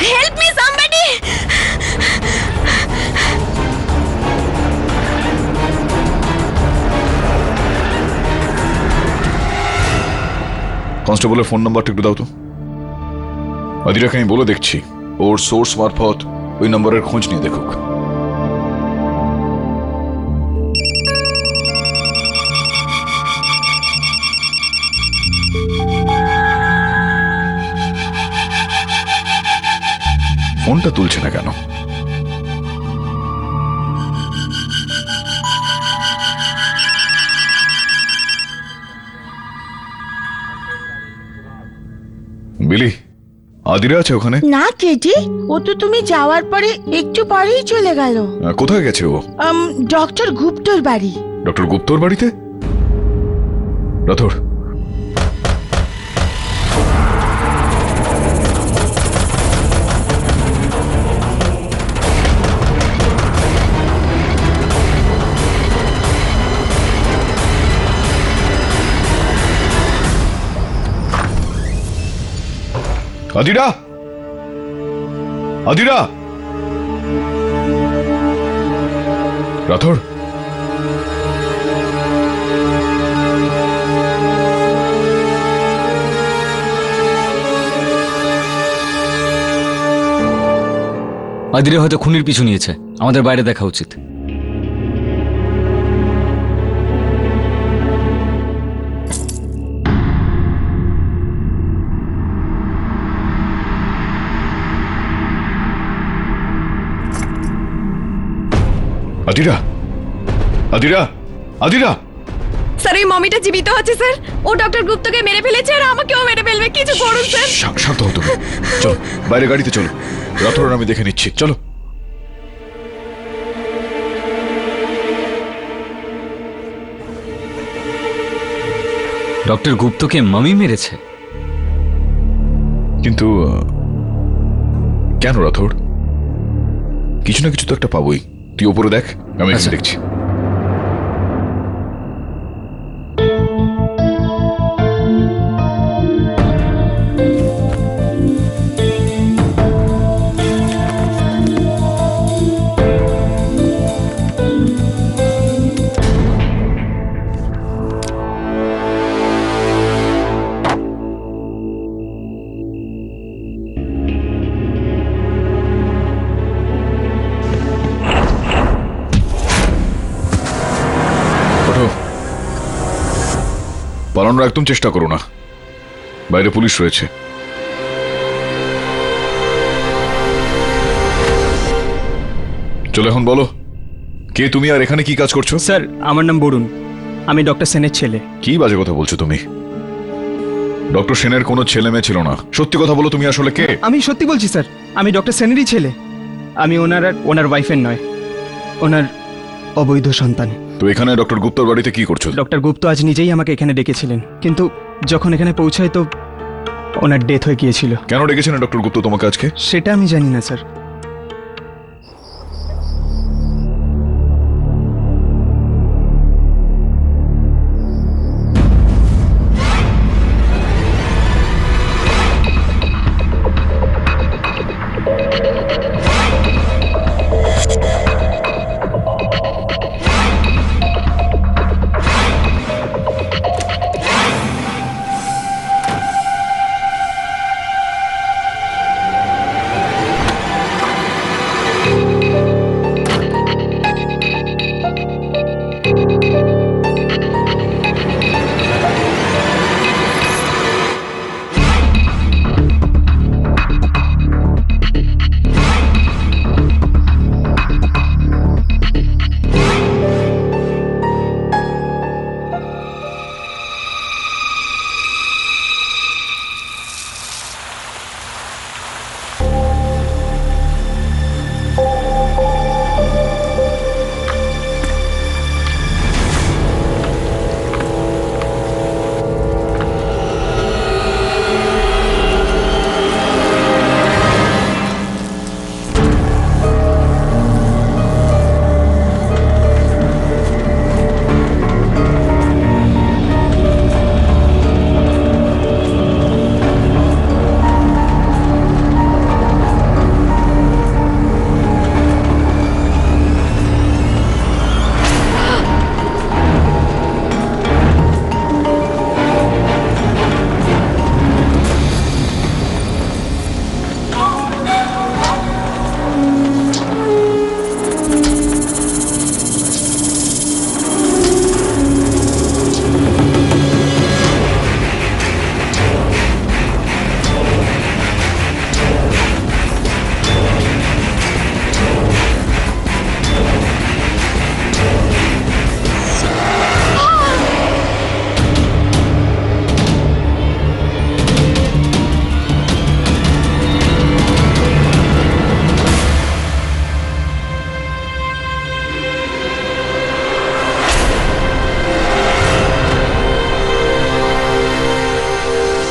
Help me somebody. কনস্টেবলের phone নাম্বারটা একটু দাও তো। আদিরাকে আমি বলে দেখছি ওর সোর্স মারফত ওই নম্বরের খোঁজ নিয়ে দেখুক। ফোনটা তুলছে না কেন? বিলি, আদিরা আছে ওখানে? না কেজি, ও তো তুমি যাওয়ার পরে একটু পরেই চলে গেল। কোথায় গেছে ও? ডক্টর গুপ্তর বাড়ি। ডক্টর গুপ্তর বাড়িতে? রাথোর, আদিরা, আদিরা, রাথোর, আদিরা হয়তো খুনির পিছু নিয়েছে, আমাদের বাইরে দেখা উচিত। আদিরা, আদিরা, আদিরা। স্যার এই মমিটা জীবিত আছে স্যার। ও ডক্টর গুপ্তকে মেরে ফেলেছে আর আমাকেও মেরে ফেলবে। কিছু করুন স্যার। শান্ত হও তুমি। চলো বাইরে গাড়িতে চলো, রাথোর আমি দেখে নিচ্ছি। চলো। ডক্টর গুপ্তকে মামি মেরেছে? কিন্তু কেন রাথোর? কিছু না কিছু তো একটা পাবোই। তুই ওপরে দেখ, আমি এখানে দেখছি। পালানোর একদম চেষ্টা করো না, বাইরে পুলিশ রয়েছে। চলো এখন বলো, কে তুমি আর এখানে কি কাজ করছো? স্যার আমার নাম বরুণ, আমি ডক্টর সেনের ছেলে। কি বাজে কথা বলছো তুমি? ডক্টর সেনের কোনো ছেলে মেয়ে ছিল না। সত্যি কথা বলো, তুমি আসলে কে? আমি সত্যি বলছি স্যার, আমি ডক্টর সেনেরই ছেলে। আমি ওনার ওয়াইফের নয়, ওনার অবৈধ সন্তান। তো এখানে ডক্টর গুপ্তর বাড়িতে কি করছো? ডক্টর গুপ্ত আজ নিজেই আমাকে এখানে ডেকেছিলেন, কিন্তু যখন এখানে পৌঁছায় তো ওনার ডেথ হয়ে গিয়েছিল। কেন ডেকেছিলেন ডক্টর গুপ্ত তোমাকে আজকে? সেটা আমি জানি না স্যার।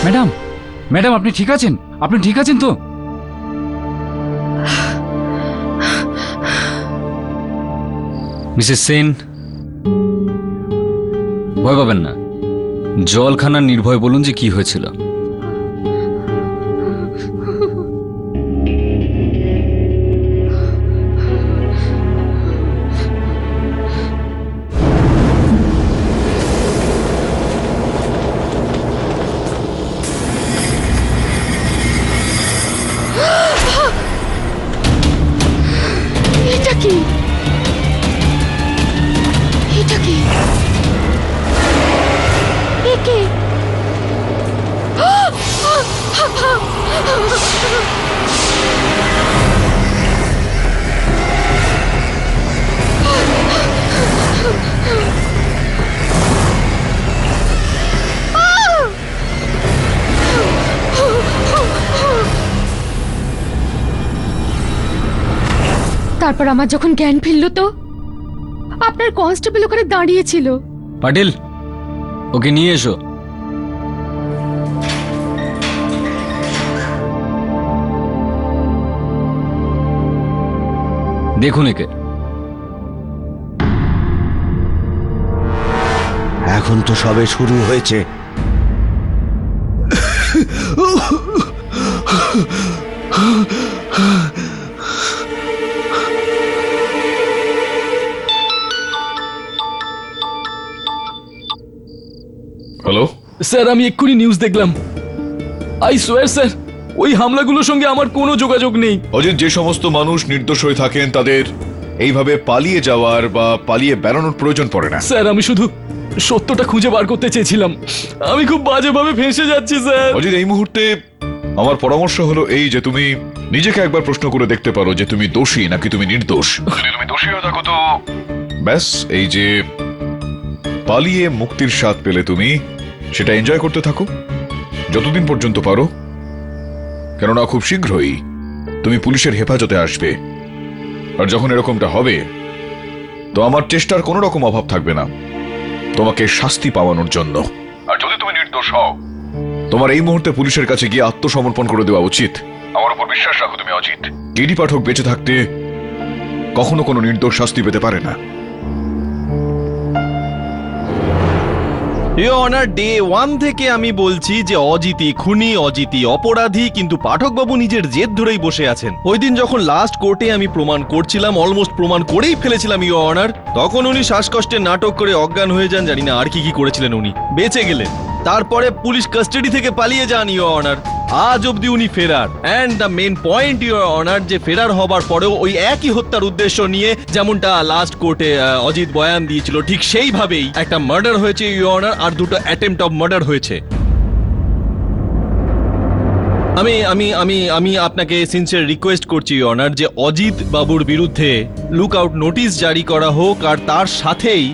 ম্যাডাম, ম্যাডাম আপনি ঠিক আছেন? আপনি ঠিক আছেন তো? মিসেস সেন, ভয় পাবেন না। জলখানার নির্ভয় বলুন যে কি হয়েছিল। এটা কি? এটা কি? এ কে? তারপর আমার যখন জ্ঞান ফিরল তো আপনার কনস্টেবল ওখানে দাঁড়িয়ে ছিল। পাটিল, ওকে নিয়ে এসো। দেখুন একে। এখন তো সবে শুরু হয়েছে। হ্যালো, স্যার আমি এক্ষুনি নিউজ দেখলাম। আই সোয়ার স্যার, ওই হামলাগুলোর সঙ্গে আমার কোনো যোগাযোগ নেই। অজিত, যে সমস্ত মানুষ নির্দোষ হয়ে থাকেন তাদের এইভাবে পালিয়ে যাওয়ার বা পালিয়ে বেড়ানোর প্রয়োজন পড়ে না। স্যার আমি শুধু সত্যটা খুঁজে বার করতে চেয়েছিলাম। আমি খুব বাজেভাবে ফেঁসে যাচ্ছি স্যার। অজিত, এই মুহূর্তে আমার পরামর্শ হলো এই যে তুমি নিজেকে একবার প্রশ্ন করে দেখতে পারো যে তুমি দোষী নাকি তুমি নির্দোষ। যদি তুমি দোষী হয়ে থাকো তো ব্যাস, এই যে পালিয়ে মুক্তির স্বাদ পেলে তুমি সেটা এনজয় করতে থাকো যতদিন পর্যন্ত পারো, কেননা খুব শীঘ্রই তুমি পুলিশের হেফাজতে আসবে। আর যখন এরকমটা হবে তো আমার চেষ্টার কোনো রকম অভাব থাকবে না তোমাকে শাস্তি পাওয়ানোর জন্য। আর যদি তুমি নির্দোষ হও, তোমার এই মুহূর্তে পুলিশের কাছে গিয়ে আত্মসমর্পণ করে দেওয়া উচিত। আমার উপর বিশ্বাস রাখো তুমি অজিত। কেডি পাঠক বেঁচে থাকতে কখনো কোনো নির্দোষ শাস্তি পেতে পারে না। ইওর অনার, ডে 1 থেকে আমি বলছি যে অজিতই খুনি, অজিতই অপরাধী, কিন্তু পাঠকবাবু নিজের জেদ ধরেই বসে আছেন। ওই দিন যখন লাস্ট কোর্টে আমি প্রমাণ করছিলাম, অলমোস্ট প্রমাণ করেই ফেলেছিলাম ইওর অনার, তখন উনি শ্বাসকষ্টে নাটক করে অজ্ঞান হয়ে যান। জানি না আর কি কি করেছিলেন, উনি বেঁচে গেলেন। তারপরে পুলিশ কাস্টাডি থেকে পালিয়ে যান ইওর অনার। আজ অবধি উনি ফেরার। And the main point your honour, যে ফেরার হবার পরেও ওই একই হত্যার উদ্দেশ্য নিয়ে যেমনটা লাস্ট কোর্টে অজিত বয়ান দিয়েছিল, ঠিক সেইভাবেই একটা মার্ডার হয়েছে ইওর অনার, আর দুটো অ্যাটেম্পট অফ মার্ডার হয়েছে। আমি আমি আমি আমি আপনাকে সিনসিয়ার রিকোয়েস্ট করছি ইওর অনার, যে অজিত বাবুর বিরুদ্ধে লুক আউট নোটিশ জারি করা হোক, আর তার সাথেই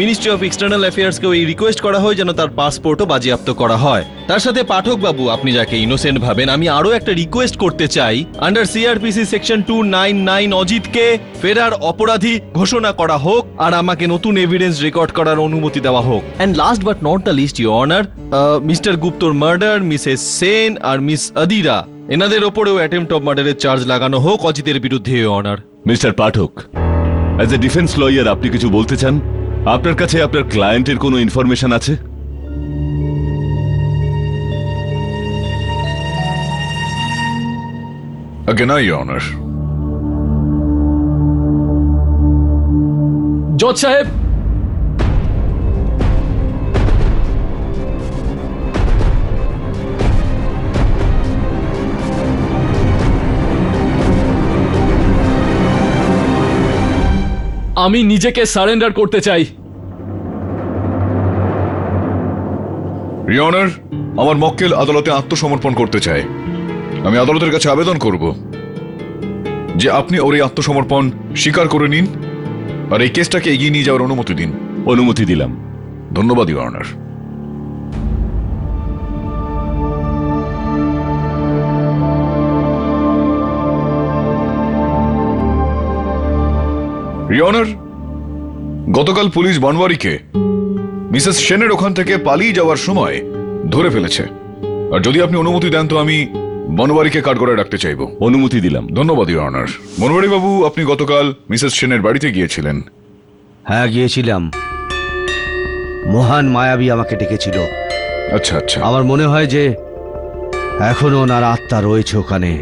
মিনিস্ট্রি অফ এক্সটার্নাল অ্যাফেয়ার্সকে ওই রিকোয়েস্ট করা হয় যেন তার পাসপোর্টও বাজেয়াপ্ত করা হয়। তার সাথে পাঠক বাবু, আপনি যাকে ইনোসেন্ট ভাবেন, আমি আরো একটা রিকোয়েস্ট করতে চাই, আন্ডার সিআরপিসি সেকশন 299 অজিতকে ফেরার অপরাধী ঘোষণা করা হোক, আর আমাকে নতুন এভিডেন্স রেকর্ড করার অনুমতি দেওয়া হোক। And last but not the least your honour, mister গুপ্তর মার্ডার, মিসেস সেন আর মিস আদিরা, এনাদের ওপরেও অ্যাটেম্পট অফ মার্ডারের চার্জ লাগানো হোক অজিতের বিরুদ্ধে your honour. Mister Pathak, as a defence lawyer আপনি কিছু বলতে চান? আপনার কাছে আপনার ক্লায়েন্টের কোনো ইনফরমেশন আছে? আগে না ইওর অনার। জজ সাহেব, আমি নিজেকে সারেন্ডার করতে চাই। ইওর অনার, আমার মক্কেল আদালতে আত্মসমর্পণ করতে চায়। আমি আদালতের কাছে আবেদন করব যে আপনি ওর এই আত্মসমর্পণ স্বীকার করে নিন আর এই কেসটাকে এগিয়ে নিয়ে যাওয়ার অনুমতি দিন। অনুমতি দিলাম। ধন্যবাদ ইওর অনার। ইওর অনার, গতকাল পুলিশ বনওয়ারিকে মিসেস সেনের ওখান থেকে পালিয়ে যাওয়ার সময় ধরে ফেলেছে। আর যদি আপনি অনুমতি দেন তো আমি বনবাড়িকে কাঠগড়ায় রাখতে চাইবো। অনুমতি দিলাম। ধন্যবাদ ইওর অনার। বনবাড়ি বাবু, আপনি গতকাল মিসেস সেনের বাড়িতে গিয়েছিলেন। হ্যাঁ, গিয়েছিলাম। মহান মায়াবী আমাকে ডেকেছিল। আচ্ছা আচ্ছা। আমার মনে হয় যে এখনো ওনার আত্মা রয়েছে ওখানে।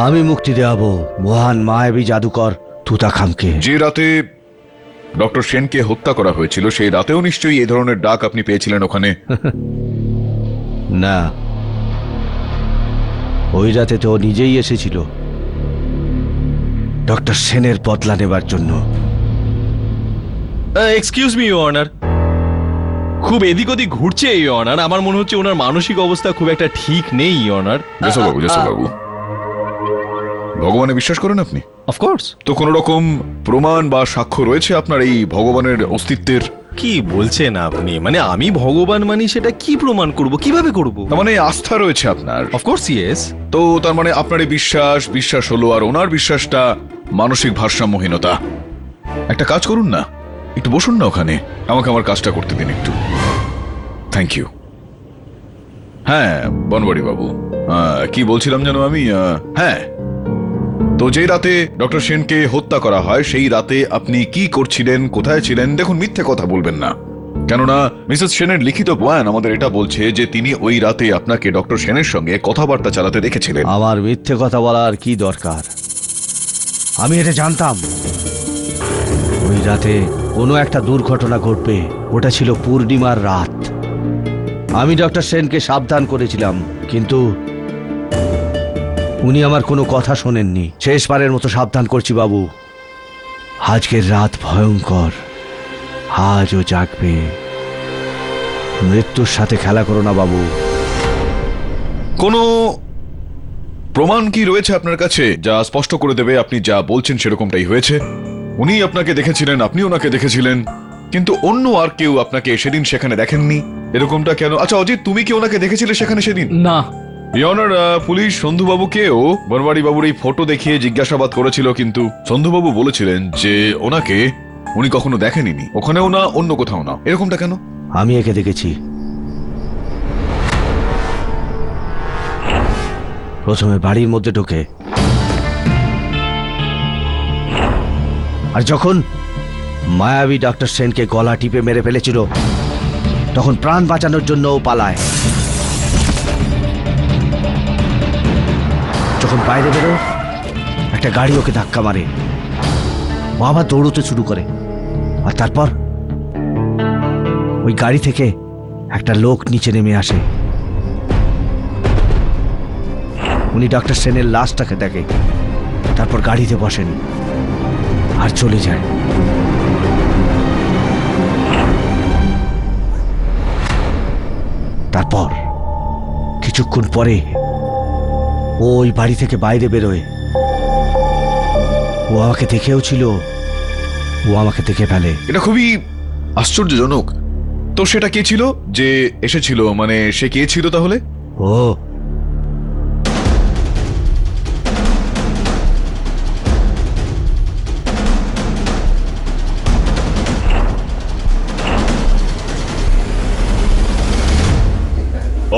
আমি মুক্তি দেওয়াবো মহান মায়াবী জাদুকর তুতাখামকে। যে রাতে ডক্টর সেনকে হত্যা করা হয়েছিল সেই রাতেও নিশ্চয়ই এই ধরনের ডাক আপনি পেয়েছিলেন ওখানে। না, ওই রাতে তো ও নিজেই এসেছিল ডক্টর সেনের বদলা নেবার জন্য। এক্সকিউজ মি ইওর অনার, খুব এদিক ওদিক ঘুরছে এই অনার। আমার মনে হচ্ছে ওনার মানসিক অবস্থা খুব একটা ঠিক নেই অনার। জেসবাবু, জেসবাবু, ভগবানে বিশ্বাস করেন আপনি? অফকোর্স। তো কোন রকম প্রমাণ বা সাক্ষ্য রয়েছে আপনার এই ভগবানের অস্তিত্বের? কি বলছেন আপনি? মানে আমি ভগবান মানি, সেটা কি প্রমাণ করব, কিভাবে করব? তার মানে আস্থা রয়েছে আপনার? Of course yes. তো তার মানে আপনার এই বিশ্বাস হলো, আর ওনার বিশ্বাসটা মানসিক ভারসাম্যহীনতা। একটা কাজ করুন না, একটু বসুন না ওখানে, আমাকে আমার কাজটা করতে দিন একটু। Thank you. হ্যাঁ বনবাড়ি বাবু, কি বলছিলাম যেন আমি? হ্যাঁ, তো যে রাতে ডক্টর সেনকে হত্যা করা হয় সেই রাতে আপনি কি করছিলেন, কোথায় ছিলেন? দেখুন, মিথ্যে কথা বলবেন না, কেননা মিসেস সেনের লিখিত বয়ান আমাদের এটা বলছে যে তিনি ওই রাতে আপনাকে ডক্টর সেনের সঙ্গে কথাবার্তা চালাতে দেখেছিলেন। আমার মিথ্যে কথা বলার কি দরকার? আমি এটা জানতাম ওই রাতে কোনো একটা দুর্ঘটনা ঘটবে। ওটা ছিল পূর্ণিমার রাত। আমি ডক্টর সেনকে সাবধান করেছিলাম, কিন্তু উনি আমার কোনো কথা শোনেননি। শেষবারের মতো সাবধান করছি বাবু, আজকের রাত ভয়ঙ্কর, আজও জাগবে। মৃত্যুর সাথে খেলা করো না বাবু। কোনো প্রমাণ কি রয়েছে আপনার কাছে যা স্পষ্ট করে দেবে আপনি যা বলছেন সেরকমটাই হয়েছে? উনি আপনাকে দেখেছিলেন, আপনি ওনাকে দেখেছিলেন, কিন্তু অন্য আর কেউ আপনাকে সেদিন সেখানে দেখেননি, এরকমটা কেন? আচ্ছা অজিত, তুমি কি ওনাকে দেখেছিলে সেখানে সেদিন? না। ইয়নার, পুলিশ সন্ধুবাবুকেও বনবাড়ি বাবুর এই ফটো দেখিয়ে জিজ্ঞাসাবাদ করেছিল, কিন্তু সন্ধুবাবু বলেছিলেন যে ওনাকে উনি কখনো দেখেনি, ওখানেও না অন্য কোথাও না। এরকমটা কেন? আমি একে দেখেছি। প্রথমে বাড়ির মধ্যে ঢোকে, আর যখন মায়াবী ডক্টর সেনকে গলা টিপে মেরে ফেলেছিল তখন প্রাণ বাঁচানোর জন্য ও পালায়। যখন বাইরে বেরো একটা গাড়ি ওকে ধাক্কা মারে, ও আবার দৌড়তে শুরু করে, আর তারপর ওই গাড়ি থেকে একটা লোক নিচে নেমে আসে। উনি ডক্টর সেনের লাশটাকে দেখে, তারপর গাড়িতে বসেন আর চলে যায়। তারপর কিছুক্ষণ পরে ও ওই বাড়ি থেকে বাইরে বেরোয়। ও আমাকে দেখেও ছিল, ও আমাকে দেখে ফেলে। এটা খুবই আশ্চর্যজনক। তো সেটা কে ছিল যে এসেছিল? মানে সে কে ছিল তাহলে? ও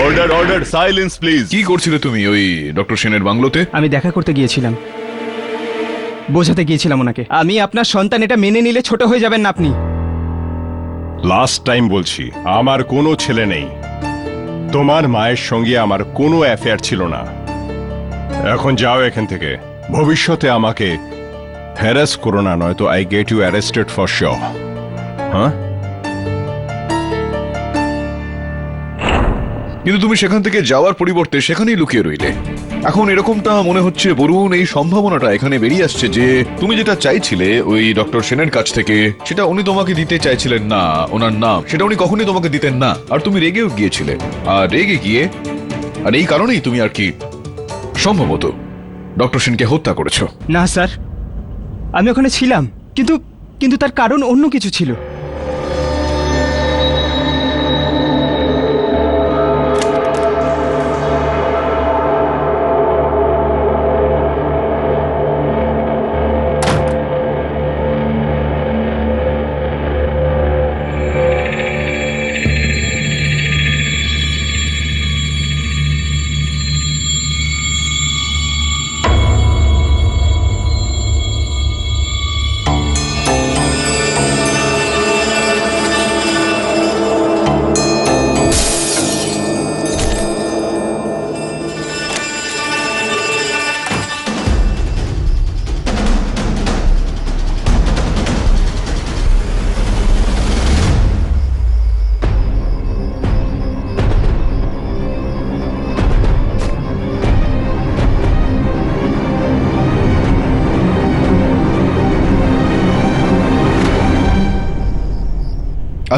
অর্ডার, অর্ডার, সাইলেন্স প্লিজ। কি করছিলে তুমি ওই ডক্টর সেনের বাংলোতে? আমি দেখা করতে গিয়েছিলাম, বোঝাতে গিয়েছিলাম ওনাকে আমি আপনার সন্তান, এটা মেনে নিলে ছোট হয়ে যাবেন না আপনি। লাস্ট টাইম বলছি, আমার কোনো ছেলে নেই। তোমার মায়ের সঙ্গে আমার কোনো অ্যাফেয়ার ছিল না। এখন যাও এখান থেকে। ভবিষ্যতে আমাকে হ্যারাস করো না, নয়তো I get you arrested for sure. হ্যাঁ, কিন্তু তুমি সেখান থেকে যাওয়ার পরিবর্তে সেখানেই লুকিয়ে রইলে। এখন এরকমটা মনে হচ্ছে, বরুণ এই সম্ভাবনাটা এখানে বেরিয়ে আসছে যে তুমি যেটা চাইছিলে ওই ডক্টর সেনের কাছ থেকে, সেটা উনি তোমাকে দিতে চাইছিলেন না। ওনার নাম সেটা উনি কখনোই তোমাকে দিতেন না, আর তুমি রেগেও গিয়েছিলে। আর রেগে গিয়ে, আর এই কারণেই তুমি আর কি সম্ভবত ডক্টর সেনকে হত্যা করেছো। না স্যার, আমি ওখানে ছিলাম, কিন্তু তার কারণ অন্য কিছু ছিল।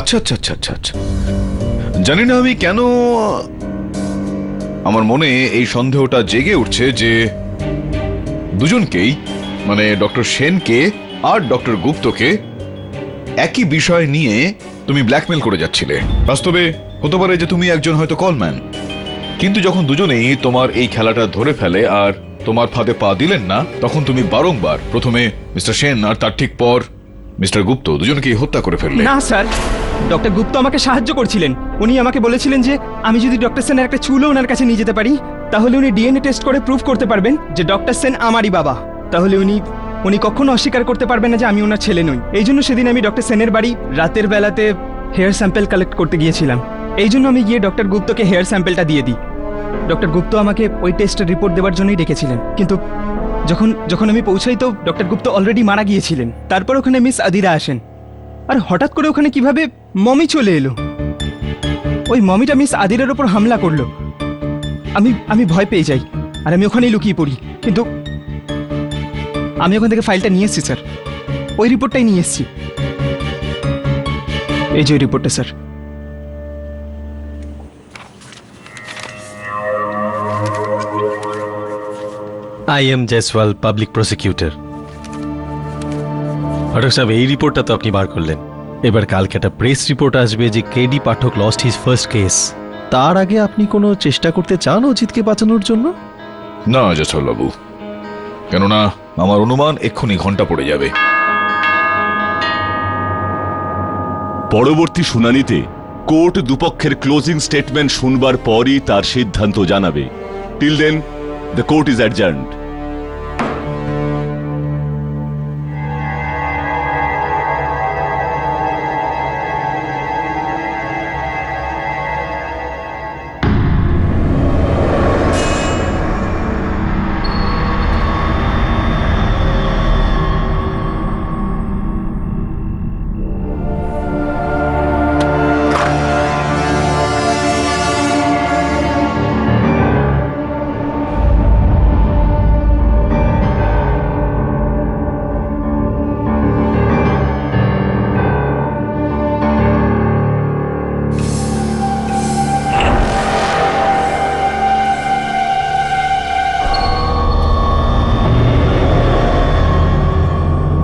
আচ্ছা আচ্ছা আচ্ছা আচ্ছা আচ্ছা জানি না আমি কেন আমার মনে এই সন্দেহটা জেগে উঠছে যে দুজনকেই মানে ডক্টর সেনকে আর ডক্টর গুপ্তকে একই বিষয় নিয়ে তুমি ব্ল্যাকমেল করে যাচ্ছিলে। বাস্তবে হতে পারে যে তুমি একজন হয়তো কলম্যান, কিন্তু যখন দুজনেই তোমার এই খেলাটা ধরে ফেলে আর তোমার ফাঁদে পা দিলেন না, তখন তুমি বারংবার প্রথমে মিস্টার সেন আর তার ঠিক পর মিস্টার গুপ্ত দুজনকেই হত্যা করে ফেললে। না স্যার, ডক্টর গুপ্ত আমাকে সাহায্য করছিলেন। উনি আমাকে বলেছিলেন যে আমি যদি ডক্টর সেনের একটা চুলও ওনার কাছে নিয়ে যেতে পারি, তাহলে উনি ডিএনএ টেস্ট করে প্রুফ করতে পারবেন যে ডক্টর সেন আমারই বাবা। তাহলে উনি কখনো অস্বীকার করতে পারবেন না যে আমি ওনার ছেলে নই। এই জন্য সেদিন আমি ডক্টর সেনের বাড়ি রাতের বেলাতে হেয়ার স্যাম্পল কালেক্ট করতে গিয়েছিলাম। এই জন্য আমি গিয়ে ডক্টর গুপ্তকে হেয়ার স্যাম্পলটা দিয়ে দিই। ডক্টর গুপ্ত আমাকে ওই টেস্টের রিপোর্ট দেওয়ার জন্যই ডেকেছিলেন, কিন্তু যখন আমি পৌঁছাই তো ডক্টর গুপ্ত অলরেডি মারা গিয়েছিলেন। তারপর ওখানে মিস আদিরা আসেন, আর হঠাৎ করে ওখানে কিভাবে মমি চলে এলো। ওই মমিটা মিস আদিরার ওপর হামলা করলো। আমি ভয় পেয়ে যাই আর আমি ওখানেই লুকিয়ে পড়ি। কিন্তু আমি ওখান থেকে ফাইলটা নিয়ে এসেছি স্যার, ওই রিপোর্টটাই নিয়ে এসেছি। এই যে ওই রিপোর্টটা sir. I am Jaiswal, public prosecutor. Ghatak সাহেব, এই রিপোর্টটা তো আপনি বার করলেন। এবার কালকে একটা প্রেস রিপোর্ট আসবে যে কেডি পাঠক লস্ট হিজ ফার্স্ট কেস। তার আগে আপনি কোনো চেষ্টা করতে চান অজিতকে বাঁচানোর জন্য? না জয়সওয়াল বাবু, কেননা আমার অনুমান এক্ষুনি ঘন্টা পড়ে যাবে। পরবর্তী শুনানিতে কোর্ট দুপক্ষের ক্লোজিং স্টেটমেন্ট শুনবার পরই তার সিদ্ধান্ত জানাবে। Till then the court is adjourned.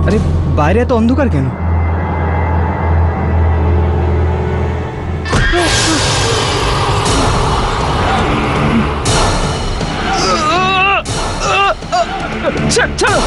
আরে বাইরে এত অন্ধকার কেন? ছাড়ো!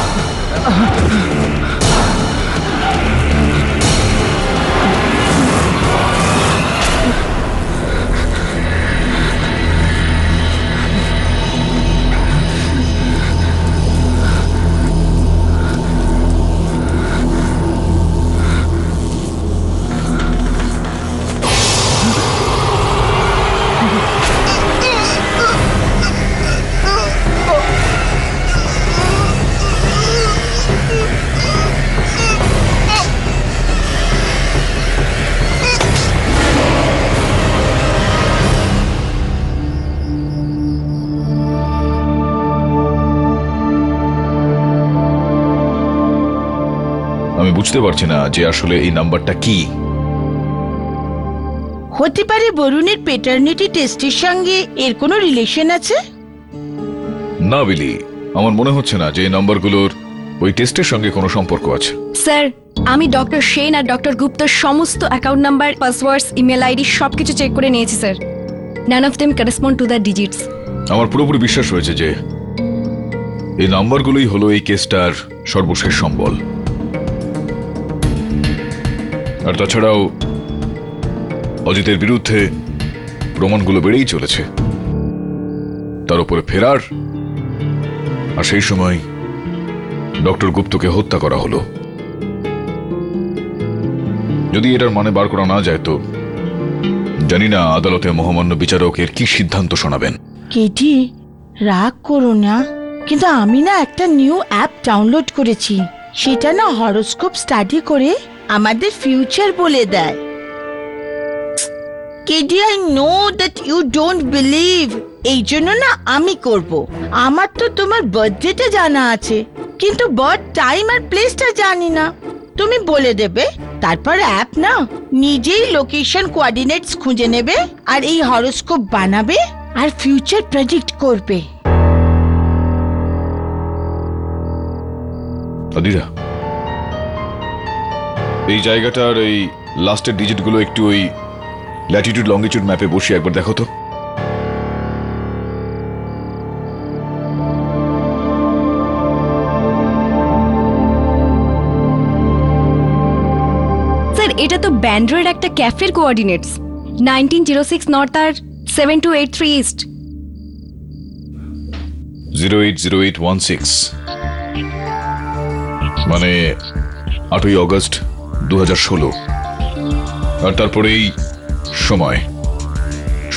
আমি বুঝতে পারছি না যে আসলে এই নাম্বারটা কি। হতে পারে বরুণের পেটার্নিটি টেস্টের সঙ্গে এর কোনো রিলেশন আছে। না বিলি, আমার মনে হচ্ছে না যে এই নাম্বারগুলোর ওই টেস্টের সঙ্গে কোনো সম্পর্ক আছে। স্যার, আমি ডক্টর সেন আর ডক্টর গুপ্তর সমস্ত account number, passwords, email ID সবকিছু চেক করে নিয়েছি sir. None of them correspond to the digits. আমার পুরোপুরি বিশ্বাস হয়েছে যে এই নাম্বারগুলোই হলো এই কেসটার সর্বশেষ সম্বল। আর তাছাড়াও অজিতের বিরুদ্ধে প্রমাণগুলো বেড়েই চলেছে, তার উপরে ফেরার, আর সেই সময় ডক্টর গুপ্তকে হত্যা করা হলো। যদি এটার মানে বার করা না যায় তো জানি না আদালতে মহামান্য বিচারক এর কি সিদ্ধান্ত শোনাবেন। কেটি, রাগ করো না, কিন্তু আমি না একটা নিউ অ্যাপ ডাউনলোড করেছি। সেটা না হরোস্কোপ স্টাডি করে আমাদের ফিউচার বলে দেয়। KD, I know that you don't believe. এই জন্য না আমি করব। আমার তো তোমার বার্থডেটা জানা আছে, কিন্তু বার্থ টাইম আর প্লেসটা জানি না। তুমি বলে দেবে তারপর অ্যাপ না নিজেই লোকেশন কোঅর্ডিনেটস খুঁজে নেবে আর এই হরোস্কোপ বানাবে আর ফিউচার প্রেডিক্ট করবে। আদিরা, এই জায়গাটার এই লাস্টের ডিজিটগুলো একটু ওই ল্যাটিটিউড লঙ্গিটিউড ম্যাপে বসিয়ে একবার দেখো তো। স্যার এটা তো ব্যান্ড্রোর একটা ক্যাফের কোঅর্ডিনেটস, 1906 নর্থ আর 7283 ইস্ট। 080816 মানে 8ই অগস্ট 2016। আর তারপরেই সময়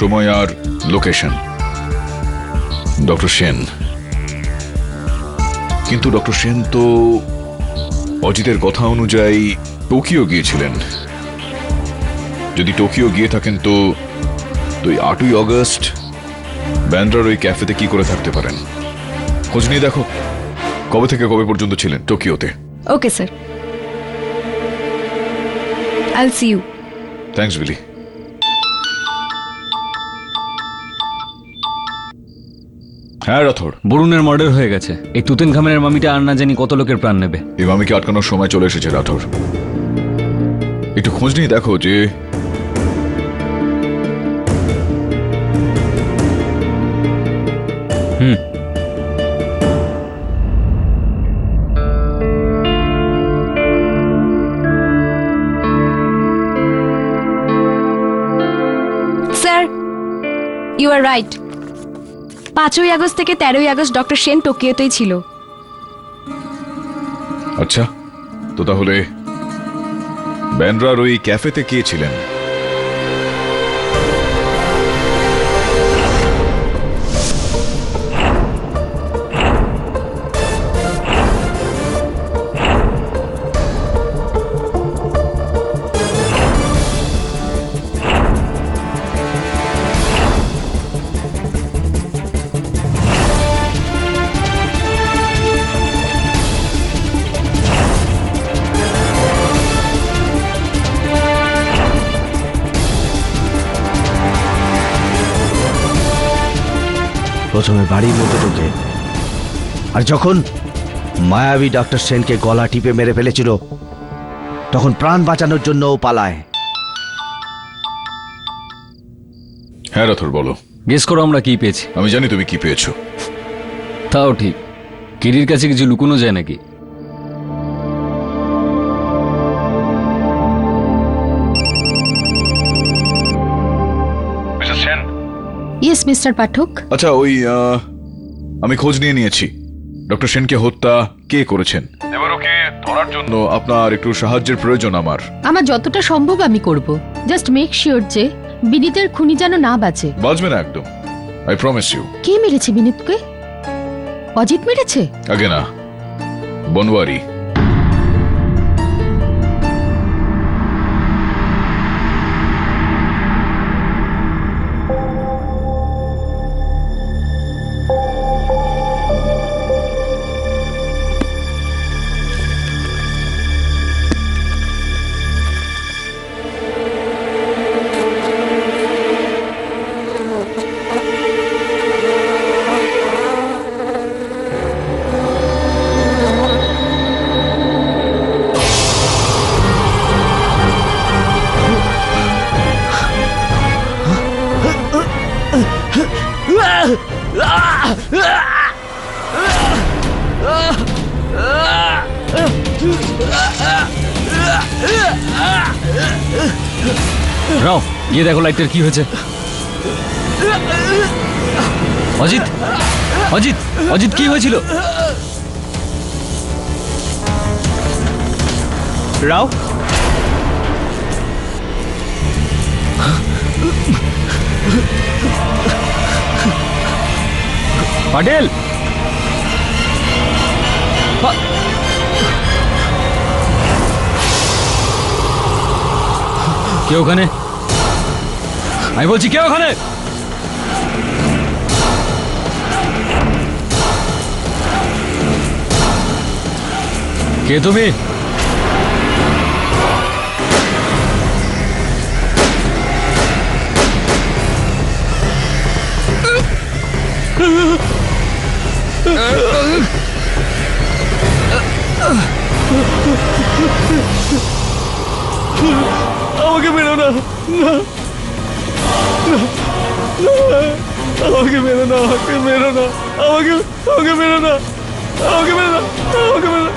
সময় আর লোকেশন ডক্টর সেন। কিন্তু ডক্টর সেন তো অজিতের কথা অনুযায়ী টোকিও গিয়েছিলেন। যদি টোকিও গিয়ে থাকেন তো ওই 8ই অগস্ট ব্যান্ড্রার ওই ক্যাফেতে কি করে থাকতে পারেন? খোঁজ নিয়ে দেখো কবে থেকে কবে পর্যন্ত ছিলেন টোকিওতে। Okay sir, I'll see you. Thanks Billy. হ্যাঁ রাথোর, বরুণের মার্ডার হয়ে গেছে। এই তুতেন খামেনের মামিটা আর না জানি কত লোকের প্রাণ নেবে। এই মামিকে আটকানোর সময় চলে এসেছে রাথোর। একটু খোঁজ নিয়ে দেখো যে স্যার ইউ আর রাইট। 5ই আগস্ট থেকে 13ই আগস্ট ডক্টর সেন টোকিওতেই ছিল। আচ্ছা, তো তাহলে ব্যান্ড্রার ওই ক্যাফেতে কে ছিলেন? প্রথমে বাড়ির মধ্যে ঢোকে, আর যখন মায়াবী ডক্টর সেনকে গলা টিপে মেরে ফেলেছিল তখন প্রাণ বাঁচানোর জন্য ও পালায়। হ্যাঁ রাথোর, বলো। গেস করো আমরা কি পেয়েছি। আমি জানি তুমি কি পেয়েছো। তাও ঠিক, কিরির কাছে কিছু লুকোনো যায় নাকি? ইয়েস মিস্টার পাঠক। আচ্ছা, ওই আমি খোঁজ নিয়ে নিয়েছি ডক্টর সেনকে হত্যা কে করেছেন। এবার ওকে ধরার জন্য আপনার একটু সাহায্যের প্রয়োজন আমার। আমার যতটা সম্ভব আমি করব। জাস্ট মেক শিওর যে বিনীতের খুনি যেন না বাঁচে। বাঁচবে না একদম, আই প্রমিস ইউ। কে মেরেছে বিনীতকে? অজিত মেরেছে? আগে না, বনওয়ারি। রাও, গিয়ে দেখো লাইটের কি হয়েছে। অজিত, অজিত, অজিত কি হয়েছিল? রাও, পাটেল, কে ওখানে? আমি বলছি কে ওখানে? কে তুমি? আমাকে মেরো না, না, না, না, আমাকে মেরো না, আমাকে মেরো না, আমাকে মেরো না, আমাকে মেরো না, আমাকে মেরো না।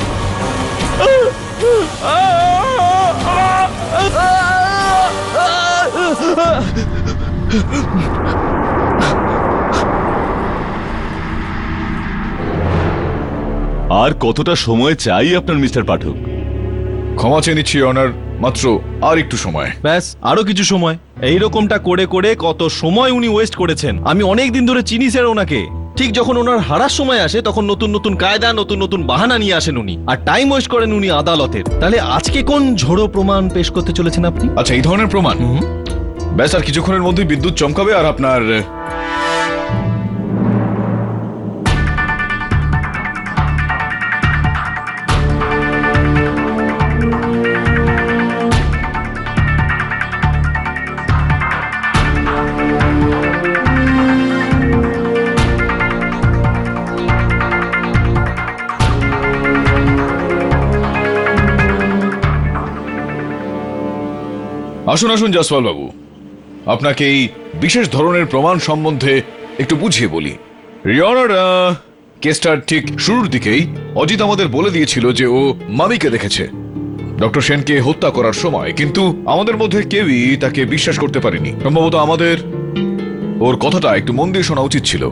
আর কতটা সময় চাই আপনার মিস্টার পাঠক? ক্ষমা চেয়ে নিচ্ছি অনার, মাত্র আর একটু সময়। ব্যাস আরো কিছু সময়। এইরকমটা করে করে কত সময় উনি ওয়েস্ট করেছেন। আমি অনেক দিন ধরে চিনি স্যার ওনাকে। ঠিক যখন ওনার হারার সময় আসে তখন নতুন নতুন কায়দা, নতুন নতুন বাহানা নিয়ে আসেন উনি, আর টাইম ওয়েস্ট করেন উনি আদালতের। তাহলে আজকে কোন ঝোড়ো প্রমাণ পেশ করতে চলেছেন আপনি? আচ্ছা, এই ধরনের প্রমাণ ব্যাস আর কিছুক্ষণের মধ্যে বিদ্যুৎ চমকাবে আর আপনার আসুন আসুন জসওয়াল বাবু, আপনাকে এই বিশেষ ধরনের প্রমাণ সম্বন্ধে একটু বুঝিয়ে বলি। রিয়নার কেসটার ঠিক শুরুর দিকেই অজিত আমাদের বলে দিয়েছিল যে ও মামিকে দেখেছে ডক্টর সেনকে হত্যা করার সময়, কিন্তু আমাদের মধ্যে কেউই তাকে বিশ্বাস করতে পারেনি। সম্ভবত আমাদের ওর কথাটা একটু মন দিয়ে শোনা উচিত ছিল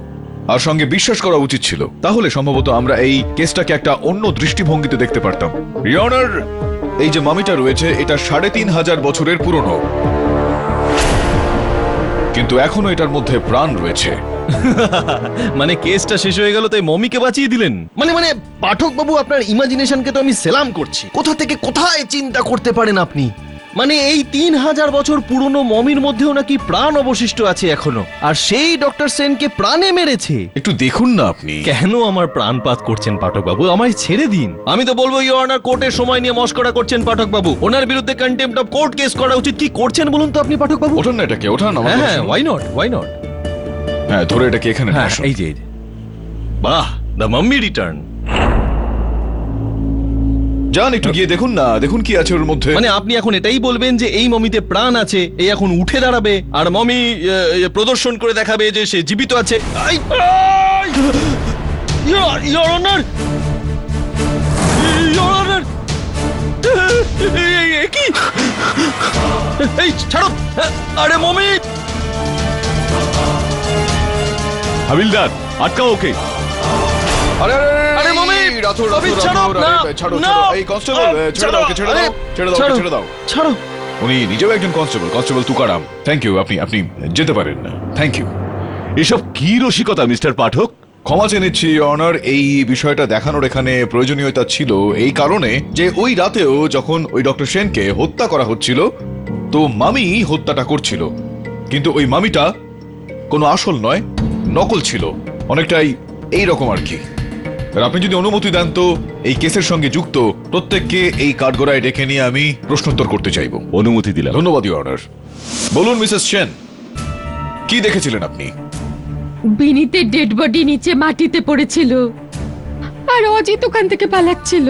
আর সঙ্গে বিশ্বাস করা উচিত ছিল। তাহলে সম্ভবত আমরা এই কেসটাকে একটা অন্য দৃষ্টিভঙ্গিতে দেখতে পারতাম। রিয়নার, এই যে মামিটা রয়েছে এটা ৩৫০০ বছরের পুরনো, কিন্তু এখনো এটার মধ্যে প্রাণ রয়েছে। মানে কেসটা শেষ হয়ে গেল তাই মমিকে বাঁচিয়ে দিলেন? মানে পাঠক বাবু, আপনার ইমাজিনেশনকে তো আমি সেলাম করছি। কোথা থেকে কোথায় চিন্তা করতে পারেন আপনি? মানে এই ৩০০০ বছর পুরনো মমির মধ্যেও নাকি প্রাণ অবশিষ্ট আছে এখনো, আর সেই ডক্টর সেনকে প্রাণে মেরেছে। একটু দেখুন না আপনি। কেন আমার প্রাণপাত করছেন পাঠক বাবু? আমায় ছেড়ে দিন। আমি তো বলবো ইওর অনার কোর্টের সময় নিয়ে মস্করা করছেন পাঠক বাবু। ওনার বিরুদ্ধে কন্টেম্পট অফ কোর্ট কেস করা উচিত। কি করছেন বলুন তো আপনি পাঠক বাবু? ওঠান না এটাকে, ওঠান। হ্যাঁ, ওয়াই নট, ওয়াই নট। হ্যাঁ, ধরে এটাকে এখানে নিয়ে হ্যাঁ, আসুন। এই যে বাহ, দ্য মাম্মি রিটার্ন। যান একটু গিয়ে দেখুন না, দেখুন কি আছে ওর মধ্যে। মানে আপনি এখন এটাই বলবেন যে এই মমিতে প্রাণ আছে, এই এখন উঠে দাঁড়াবে আর মমি প্রদর্শন করে দেখাবে যে সে জীবিত আছে। ইওর অনার, ইওর অনার, কি? এই ছাড়ো! আরে মমি! হাবিলদার, আটকাও ওকে। আরে আরে মমি! রাথোর, মমি, ছাড়ো! না, ছাড়ো, না! এই কনস্টেবল, ছেড়ে দাও, ছেড়ে দাও, ছেড়ে দাও, ছেড়ে দাও। ছাড়ো! উনি নিজেও একজন constable, constable Tukaram. Thank you, আপনি যেতে পারেন। Thank you. এসব কি রসিকতা মিস্টার পাঠক? ক্ষমা চেয়ে নিচ্ছি অনার, এই বিষয়টা দেখানোর এখানে প্রয়োজনীয়তা ছিল এই কারণে যে ওই রাতেও যখন ওই ডক্টর সেনকে হত্যা করা হচ্ছিল তো মামি হত্যাটা করছিল, কিন্তু ওই মামিটা কোনো আসল নয়, নকল ছিল, অনেকটাই এই রকম আর কি। আর আপনি যদি অনুমতি দেন তো এই কেসের সঙ্গে যুক্ত প্রত্যেককে এই কাঠগড়ায় ডেকে নিয়ে আমি প্রশ্নোত্তর করতে চাইব। অনুমতি দিলাম। ধন্যবাদ ইওর অনার। বলুন মিসেস সেন, কি দেখেছিলেন আপনি? বিনীতের ডেড বডি নিচে মাটিতে পড়েছিল আর অজিত ওখান থেকে পালাচ্ছিল।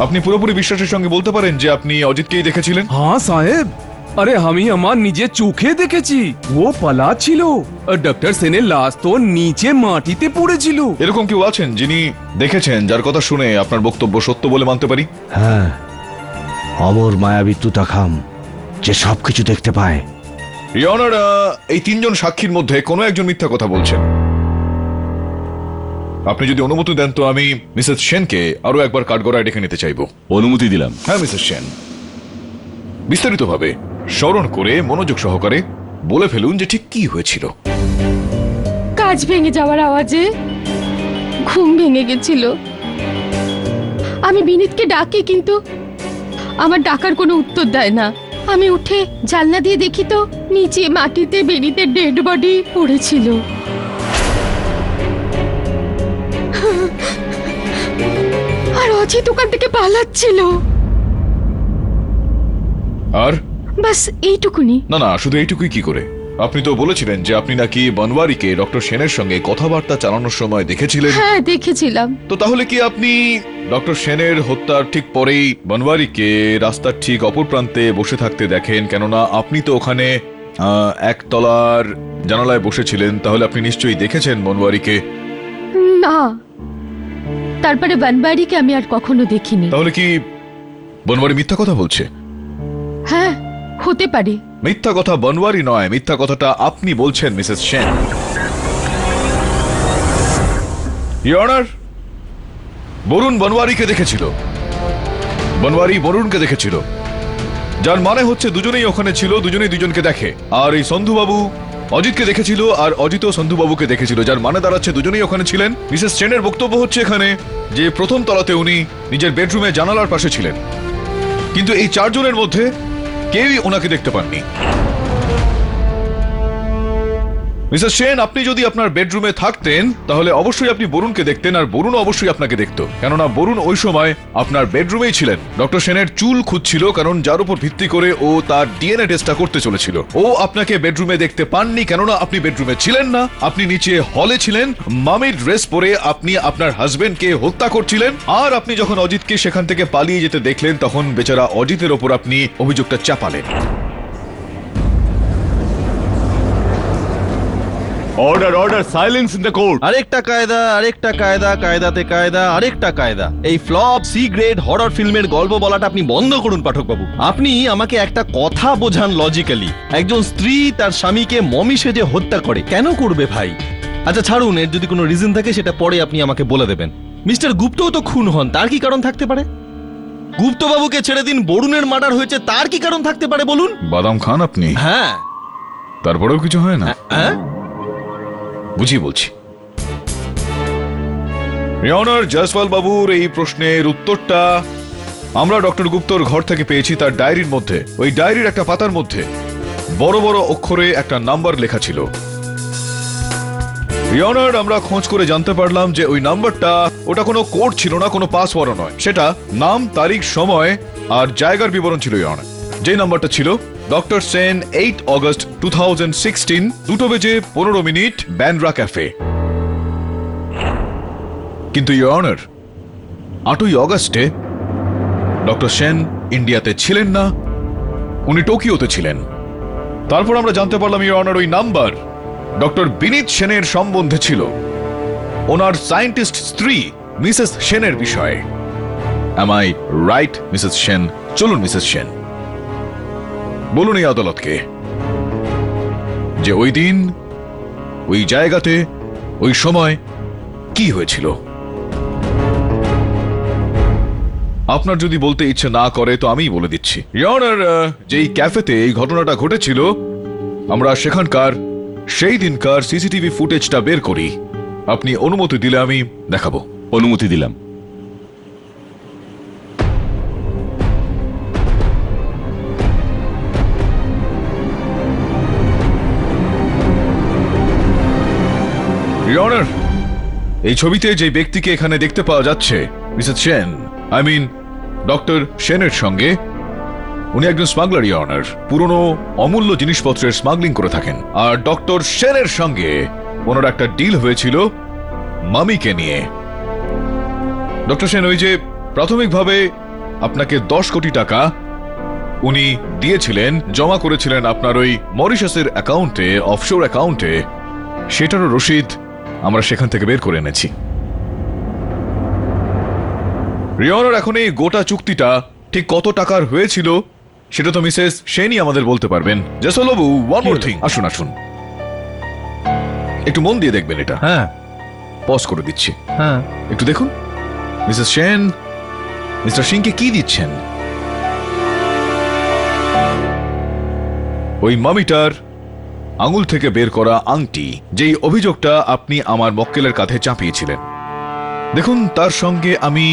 আপনি পুরোপুরি বিশ্বাসের সঙ্গে বলতে পারেন যে আপনি অজিতকেই দেখেছিলেন? হ্যাঁ সাহেব, আরে আমি আমার নিজের চোখে দেখেছি, ও পালা ছিল। ডক্টর সেনের লাশ তো নিচে মাটিতে পড়েছিল। এরকম কেউ আছেন যিনি দেখেছেন, যার কথা শুনে আপনার বক্তব্য সত্য বলে মানতে পারি? হ্যাঁ, অমর মায়াবী তুতাখাম, যে সবকিছু দেখতে পায়। ইওর অনার, এই তিনজন সাক্ষীর মধ্যে কোনো একজন মিথ্যা কথা বলছেন। আপনি যদি অনুমতি দেন তো আমি মিসেস সেনকে আরো একবার কাঠগড়ায় ডেকে নিতে চাইব। অনুমতি দিলাম। হ্যাঁ মিসেস সেন, বিস্তারিতভাবে স্মরণ করে মনোযোগ সহকারে বলে ফেলুন যে ঠিক কি হয়েছিল। কাজ ভেঙে যাওয়ার আওয়াজে ঘুম ভেঙে গেছিল। আমি বিনীতকে ডাকি, কিন্তু আমার ডাকার কোনো উত্তর দেয় না। আমি উঠে জানলা দিয়ে দেখি তো নিচে মাটিতে বিনীতের ডেড বডি পড়েছিল। আর অজিত ওখান থেকে পালাচ্ছিল। আর বাস এইটুকুনি। না না, শুধু এইটুকুই কি করে? আপনি তো বলেছিলেন যে আপনি নাকি বনওয়ারিকে ডক্টর সেনের সঙ্গে কথাবার্তা চালানোর সময় দেখেছিলেন। হ্যাঁ দেখেছিলাম। তো তাহলে কি আপনি ডক্টর সেনের হত্যার ঠিক পরেই বনওয়ারিকে রাস্তার ঠিক অপর প্রান্তে বসে থাকতে দেখেন? কেননা আপনি তো ওখানে একতলার জানালায় বসেছিলেন, তাহলে আপনি নিশ্চয়ই দেখেছেন বনওয়ারিকে। না, তারপরে বনবাড়িকে আমি আর কখনো দেখিনি। তাহলে কি বনওয়ারি মিথ্যা কথা বলছে? হ্যাঁ হতে পারে। মিথ্যা কথা বনওয়ারি নয়, মিথ্যা কথাটা আপনি বলছেন Mrs Sen. Your honour, Barun বনওয়ারিকে দেখেছিল, বনওয়ারি বরুণকে দেখেছিল, যার মানে হচ্ছে দুজনেই ওখানে ছিল, দুজনেই দুজনকে দেখে। আর এই সন্ধুবাবু অজিতকে দেখেছিল, আর অজিতও সন্ধুবাবুকে দেখেছিল, যার মানে দাঁড়াচ্ছে দুজনেই ওখানে ছিলেন। মিসেস সেনের বক্তব্য হচ্ছে এখানে যে প্রথম তলাতে উনি নিজের বেডরুমে জানালার পাশে ছিলেন, কিন্তু এই চারজনের মধ্যে কেউই ওনাকে দেখতে পাননি। মিসেস সেন, আপনি যদি আপনার বেডরুমে থাকতেন তাহলে অবশ্যই আপনি বরুণকে দেখতেন, আর বরুণ অবশ্যই আপনাকে দেখতো, কেননা বরুণ ওই সময় আপনার বেডরুমেই ছিলেন। ডক্টর সেনের চুল খুঁজছিল, কারণ যার উপর ভিত্তি করে ও তার ডিএনএ টেস্টটা করতে চলেছিল। ও আপনাকে বেডরুমে দেখতে পাননি, কেননা আপনি বেডরুমে ছিলেন না, আপনি নিচে হলে ছিলেন, মামির ড্রেস পরে আপনি আপনার হাজবেন্ডকে হত্যা করছিলেন। আর আপনি যখন অজিতকে সেখান থেকে পালিয়ে যেতে দেখলেন, তখন বেচারা অজিতের ওপর আপনি অভিযোগটা চাপালেন। Order order, silence in the court. আরেকটা কায়দা, আরেকটা কায়দা, কায়দাতে কায়দা, আরেকটা কায়দা। এই ফ্লপ সি গ্রেড হরর ফিল্মের গল্প বলাটা আপনি বন্ধ করুন পাঠক বাবু। আপনি আমাকে একটা কথা বোঝান লজিক্যালি। একজন স্ত্রী তার স্বামীকে মমি সেজে হত্যা করে, কেন করবে ভাই? আচ্ছা ছাড়ুন, এর যদি কোনো রিজন থাকে সেটা পরে আপনি আমাকে বলে দেবেন। মিস্টার গুপ্তও তো খুন হন, তার কি কারণ থাকতে পারে? গুপ্তবাবুকে ছেড়ে দিন, বরুণের মার্ডার হয়েছে, তার কি কারণ থাকতে পারে বলুন? বাদাম খান আপনি? হ্যাঁ। তারপরেও কিছু হয় না? হ্যাঁ বুঝিয়ে বলছি। অনার, জয়সওয়াল বাবুর এই প্রশ্নের উত্তরটা আমরা ডক্টর গুপ্তর ঘর থেকে পেয়েছি, তার ডায়েরির মধ্যে। ওই ডায়েরির একটা পাতার মধ্যে বড় বড় অক্ষরে একটা নাম্বার লেখা ছিল। অনার, আমরা খোঁজ করে জানতে পারলাম যে ওই নাম্বারটা, ওটা কোনো কোড ছিল না, কোনো পাসওয়ার্ডও নয়। সেটা নাম, তারিখ, সময় আর জায়গার বিবরণ ছিল। অনার, যে নাম্বারটা ছিল doctor Sen, 8 August 2016, 2:15 Bandra cafe. কিন্তু ইওর অনার, 8ই অগস্টে ডক্টর সেন ইন্ডিয়াতে ছিলেন না, উনি টোকিওতে ছিলেন। তারপর আমরা জানতে পারলাম ইওর অনার, ওই নাম্বার ডক্টর বিনীত সেনের সম্বন্ধে ছিল, ওনার সায়েন্টিস্ট স্ত্রী মিসেস সেনের বিষয়ে। Am I right, Mrs Sen? চলুন মিসেস সেন, বলুন এই আদালতকে যে ওই দিন, ওই জায়গাতে, ওই সময় কি হয়েছিল। আপনার যদি বলতে ইচ্ছে না করে তো আমিই বলে দিচ্ছি। ইওর অনার, যেই ক্যাফেতে এই ঘটনাটা ঘটেছিল, আমরা সেখানকার সেই দিনকার সিসিটিভি ফুটেজটা বের করি। আপনি অনুমতি দিলে আমি দেখাবো। অনুমতি দিলাম। ইওর অনার, এই ছবিতে যে ব্যক্তিকে এখানে দেখতে পাওয়া যাচ্ছে, Mrs Sen, I mean doctor সেনের সঙ্গে, উনি একজন স্মাগলার। ইওর অনার, পুরনো অমূল্য জিনিসপত্রের স্মাগলিং করে থাকেন। আর ডক্টর সেনের সঙ্গে ওনার একটা ডিল হয়েছিল মামিকে নিয়ে। ডক্টর সেন, ওই যে প্রাথমিকভাবে আপনাকে 10 কোটি টাকা উনি দিয়েছিলেন, জমা করেছিলেন আপনার ওই মরিশাসের অ্যাকাউন্টে, অফশোর অ্যাকাউন্টে, সেটারও রসিদ আমরা সেখান থেকে বের করে এনেছি। ইওর অনার, এখন এই গোটা চুক্তিটা ঠিক কত টাকার হয়েছিল সেটা তো মিসেস সেনই আমাদের বলতে পারবেন। জয়সওয়াল বাবু, ওয়ান মোর থিং। আসুন আসুন, একটু মন দিয়ে দেখবেন এটা। হ্যাঁ, পজ করে দিচ্ছি। হ্যাঁ, একটু দেখুন। মিসেস সেন, মিস্টার সিংকে কি দিচ্ছেন? ওই মামিটার আঙুল থেকে বের করা আংটি, যেই অভিযোগটা আপনি আমার মক্কেলের কাঁধে চাপিয়েছিলেন। দেখুন, তার সঙ্গে আমি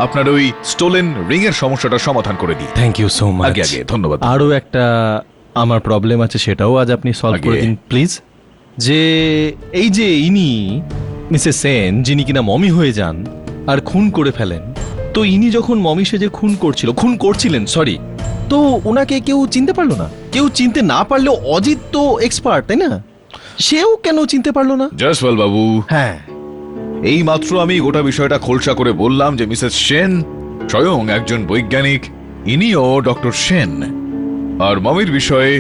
আপনার ওই স্টোলেন রিং এর সমস্যাটা সমাধান করে দিই। Thank you so much. আগে আগে ধন্যবাদ। আরও একটা আমার প্রবলেম আছে, সেটাও আজ আপনি সলভ করে আগে। দিন প্লিজ। যে এই যে ইনি মিসেস সেন, যিনি কিনা মমি হয়ে যান আর খুন করে ফেলেন, তো ইনি যখন মমি সেজে খুন করছিলেন, সরি তো ওনাকে কেউ চিনতে পারলো না? কেউ চিনতে না পারলেও অজিত তো এক্সপার্ট, তাই না? সেও কেন চিনতে পারলো না? জয়সওয়াল বাবু, হ্যাঁ, এই মাত্র আমি গোটা বিষয়টা খোলসা করে বললাম যে মিসেস সেন স্বয়ং একজন বৈজ্ঞানিক, ইনিও ডক্টর সেন, আর মমির বিষয়ে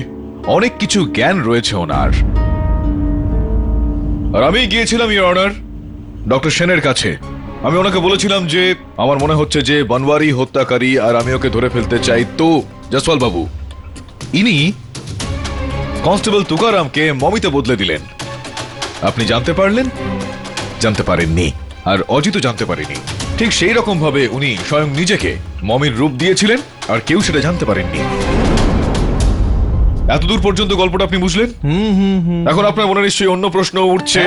অনেক কিছু জ্ঞান রয়েছে ওনার। আর আমি গিয়েছিলাম ইওর অনার ডক্টর সেনের কাছে। আমি ওনাকে বলেছিলাম যে আমার মনে হচ্ছে যে বনওয়ারি হত্যাকারী, আর আমি ওকে ধরে ফেলতে চাই। তো জয়সওয়াল বাবু, ইনি কনস্টেবল তুকারামকে মমিতে বদলে দিলেন। আপনি জানতে পারলেন, জানতে পারেননি, আর অজিতও জানতে পারেনি। ঠিক সেই রকম ভাবে উনি স্বয়ং নিজেকে মমির রূপ দিয়েছিলেন, আর কেউ সেটা জানতে পারেননি। এতদূর পর্যন্ত গল্পটা আপনি বুঝলেন? এখন আপনার মনে নিশ্চয়ই অন্য প্রশ্ন উঠছে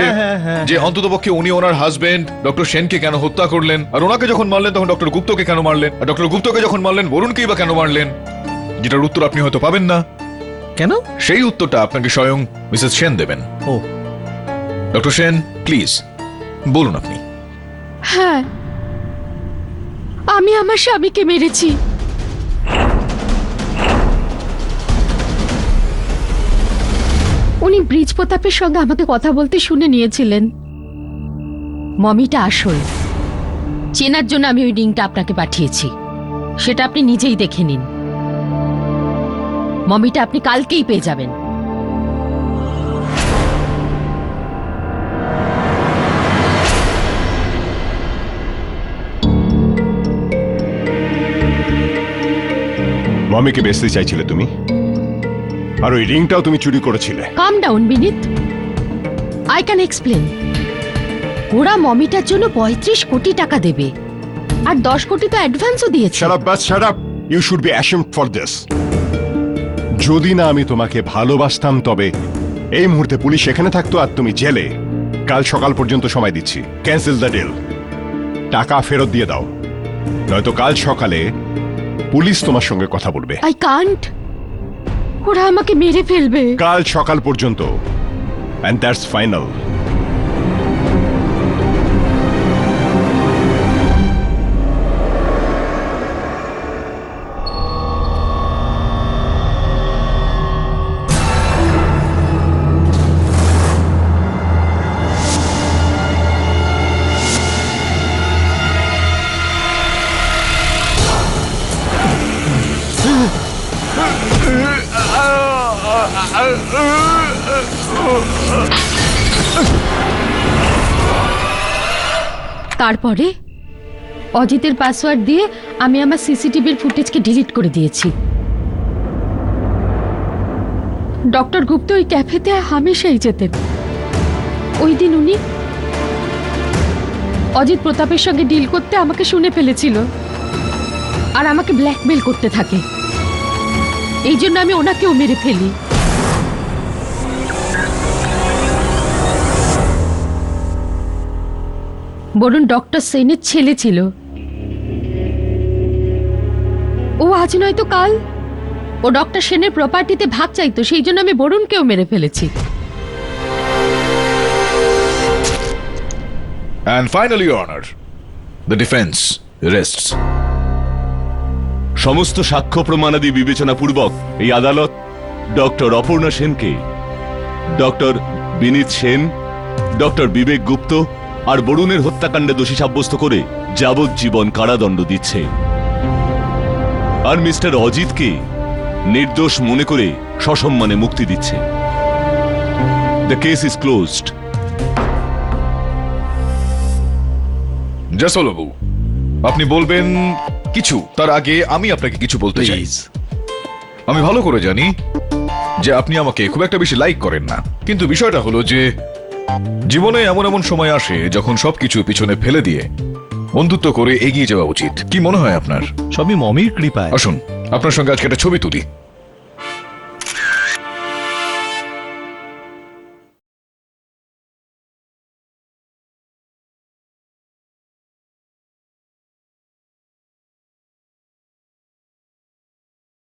যে অন্ততপক্ষে উনি ওনার হাজবেন্ড ডক্টর সেনকে কেন হত্যা করলেন, আর ওনাকে যখন মারলেন তখন ডক্টর গুপ্তকে কেন মারলেন, আর ডক্টর গুপ্তকে যখন মারলেন বরুণকেই বা কেন মারলেন? যেটার উত্তর আপনি হয়তো পাবেন না। কেন? সেই উত্তরটা আপনাকে স্বয়ং মিসেস সেন দেবেন। ও, ডক্টর সেন, প্লিজ বলুন আপনি। হ্যাঁ, আমি আমার স্বামীকে মেরেছি। উনি ব্রিজ প্রতাপের সঙ্গে আমাকে কথা বলতে শুনে নিয়েছিলেন। মমিটা আসল, চেনার জন্য আমি ওই রিংটা আপনাকে পাঠিয়েছি, সেটা আপনি নিজেই দেখে নিন। মমিটা আপনি কালকেই পেয়ে যাবেন। মমিকে বেচতে চাইছিলে তুমি, আর ওই রিংটাও তুমি চুরি করেছিলে। Calm down Binit, I can explain. ওরা মমিটার জন্য 35 কোটি টাকা দেবে, আর 10 কোটি তো অ্যাডভান্সও দিয়েছে। শাট আপ, বাস shut up. You should be ashamed for this. যদি না আমি তোমাকে ভালোবাসতাম তবে এই মুহূর্তে পুলিশ এখানে থাকতো আর তুমি জেলে। কাল সকাল পর্যন্ত সময় দিচ্ছি, ক্যান্সেল দ্য ডিল। টাকা ফেরত দিয়ে দাও, নয়তো কাল সকালে পুলিশ তোমার সঙ্গে কথা বলবে। আই কান্ট, ওরা আমাকে মেরে ফেলবে। কাল সকাল পর্যন্ত, এন্ড দ্যাটস ফাইনাল। তারপরে অজিতের পাসওয়ার্ড দিয়ে আমি আমার সিসিটিভির ফুটেজকে ডিলিট করে দিয়েছি। ডক্টর গুপ্ত ওই ক্যাফেতে হামেশাই যেতেন। ওই দিন উনি অজিত প্রতাপের সঙ্গে ডিল করতে আমাকে শুনে ফেলেছিল, আর আমাকে ব্ল্যাকমেল করতে থাকে। এই জন্য আমি ওনাকেও মেরে ফেলি। বরুণ ডক্টর সেনের ছেলে ছিল। ও আজ নয়তো কাল ও ডক্টর সেনের প্রপার্টিতে ভাগ চাইতো, সেই জন্য আমি বরুণকেও মেরে ফেলেছি। And finally, Your Honor, the defense rests. সমস্ত সাক্ষ্য প্রমাণাদি বিবেচনাপূর্বক এই আদালত ডক্টর অপর্ণা সেনকে, ডক্টর বিনীত সেন, ডক্টর বিবেক গুপ্ত আর বরুণের হত্যাকাণ্ডে দোষী সাব্যস্ত করে যাবজ্জীবন কারাদণ্ড দিচ্ছে, আর মিস্টার অজিতকে নির্দোষ মনে করে সসম্মানে মুক্তি দিচ্ছে। The case is closed. Jaiswal বাবু, আপনি বলবেন কিছু, তার আগে আমি আপনাকে কিছু বলতে চাই। আমি ভালো করে জানি যে আপনি আমাকে খুব একটা বেশি লাইক করেন না, কিন্তু বিষয়টা হলো যে জীবনে এমন এমন সময় আসে যখন সবকিছু পিছনে ফেলে দিয়ে বন্ধুত্ব করে এগিয়ে যাওয়া উচিত। কি মনে হয় আপনার? সবই মমির কৃপায়। আসুন আপনার সঙ্গে আজকে একটা ছবি তুলি।